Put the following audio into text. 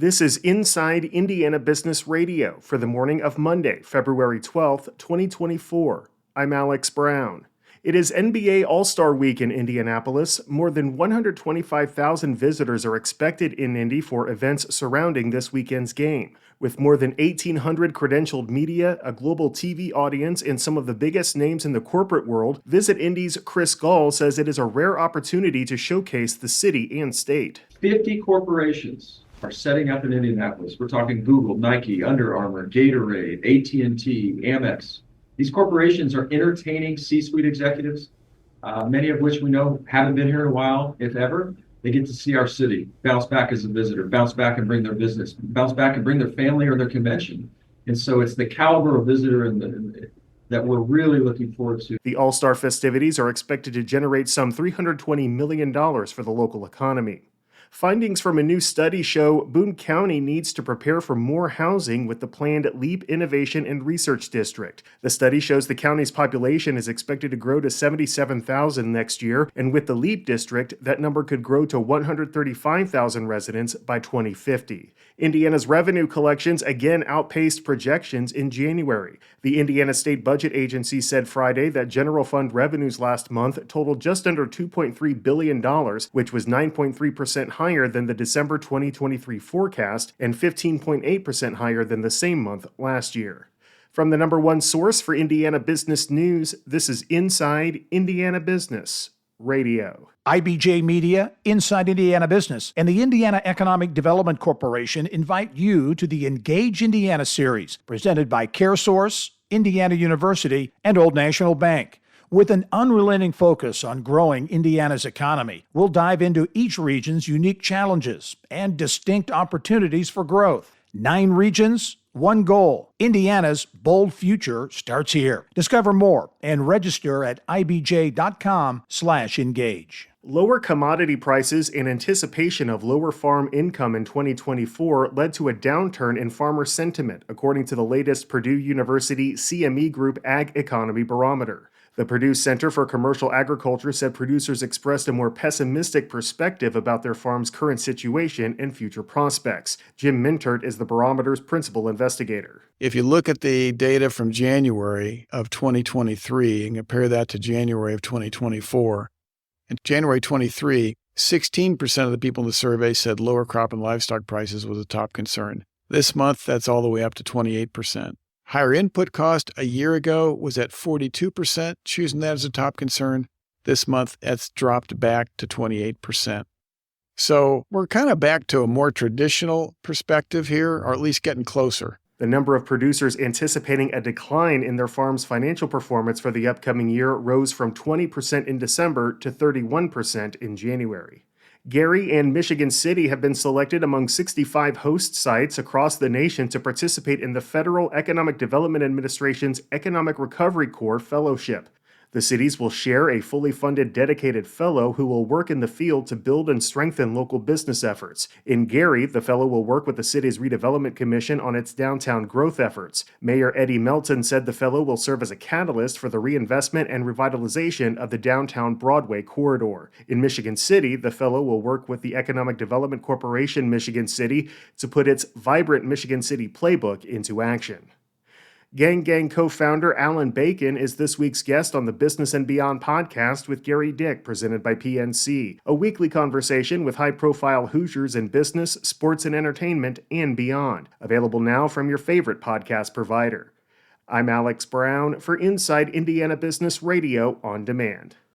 This is Inside Indiana Business Radio for the morning of Monday, February 12th, 2024. I'm Alex Brown. It is NBA All-Star Week in Indianapolis. More than 125,000 visitors are expected in Indy for events surrounding this weekend's game. With more than 1,800 credentialed media, a global TV audience, and some of the biggest names in the corporate world, Visit Indy's Chris Gall says it is a rare opportunity to showcase the city and state. 50 corporations are setting up in Indianapolis. We're talking Google, Nike, Under Armour, Gatorade, AT&T, Amex. These corporations are entertaining C-suite executives, many of which we know haven't been here in a while, if ever. They get to see our city, bounce back as a visitor, bounce back and bring their business, bounce back and bring their family or their convention. And so it's the caliber of visitor that we're really looking forward to. The All-Star festivities are expected to generate some $320 million for the local economy. Findings from a new study show Boone County needs to prepare for more housing with the planned LEAP Innovation and Research District. The study shows the county's population is expected to grow to 77,000 next year, and with the LEAP District, that number could grow to 135,000 residents by 2050. Indiana's revenue collections again outpaced projections in January. The Indiana State Budget Agency said Friday that general fund revenues last month totaled just under $2.3 billion, which was 9.3% higher than the December 2023 forecast and 15.8% higher than the same month last year. From the number one source for Indiana business news, this is Inside Indiana Business Radio. IBJ Media, Inside Indiana Business, and the Indiana Economic Development Corporation invite you to the Engage Indiana series, presented by CareSource, Indiana University, and Old National Bank. With an unrelenting focus on growing Indiana's economy, we'll dive into each region's unique challenges and distinct opportunities for growth. 9 regions, 1 goal. Indiana's bold future starts here. Discover more and register at ibj.com/engage. Lower commodity prices in anticipation of lower farm income in 2024 led to a downturn in farmer sentiment, according to the latest Purdue University CME Group Ag Economy Barometer. The Purdue Center for Commercial Agriculture said producers expressed a more pessimistic perspective about their farm's current situation and future prospects. Jim Mintert is the barometer's principal investigator. If you look at the data from January of 2023 and compare that to January of 2024, in January 23, 16% of the people in the survey said lower crop and livestock prices was a top concern. This month, that's all the way up to 28%. Higher input cost a year ago was at 42%, choosing that as a top concern. This month, that's dropped back to 28%. So we're kind of back to a more traditional perspective here, or at least getting closer. The number of producers anticipating a decline in their farm's financial performance for the upcoming year rose from 20% in December to 31% in January. Gary and Michigan City have been selected among 65 host sites across the nation to participate in the Federal Economic Development Administration's Economic Recovery Corps Fellowship. The cities will share a fully funded dedicated fellow who will work in the field to build and strengthen local business efforts. In Gary, the fellow will work with the city's redevelopment commission on its downtown growth efforts. Mayor Eddie Melton said the fellow will serve as a catalyst for the reinvestment and revitalization of the downtown Broadway corridor. In Michigan City, the fellow will work with the Economic Development Corporation Michigan City to put its Vibrant Michigan City playbook into action. Gang Gang co-founder Alan Bacon is this week's guest on the Business and Beyond podcast with Gary Dick, presented by PNC, a weekly conversation with high-profile Hoosiers in business, sports and entertainment, and beyond. Available now from your favorite podcast provider. I'm Alex Brown for Inside Indiana Business Radio on Demand.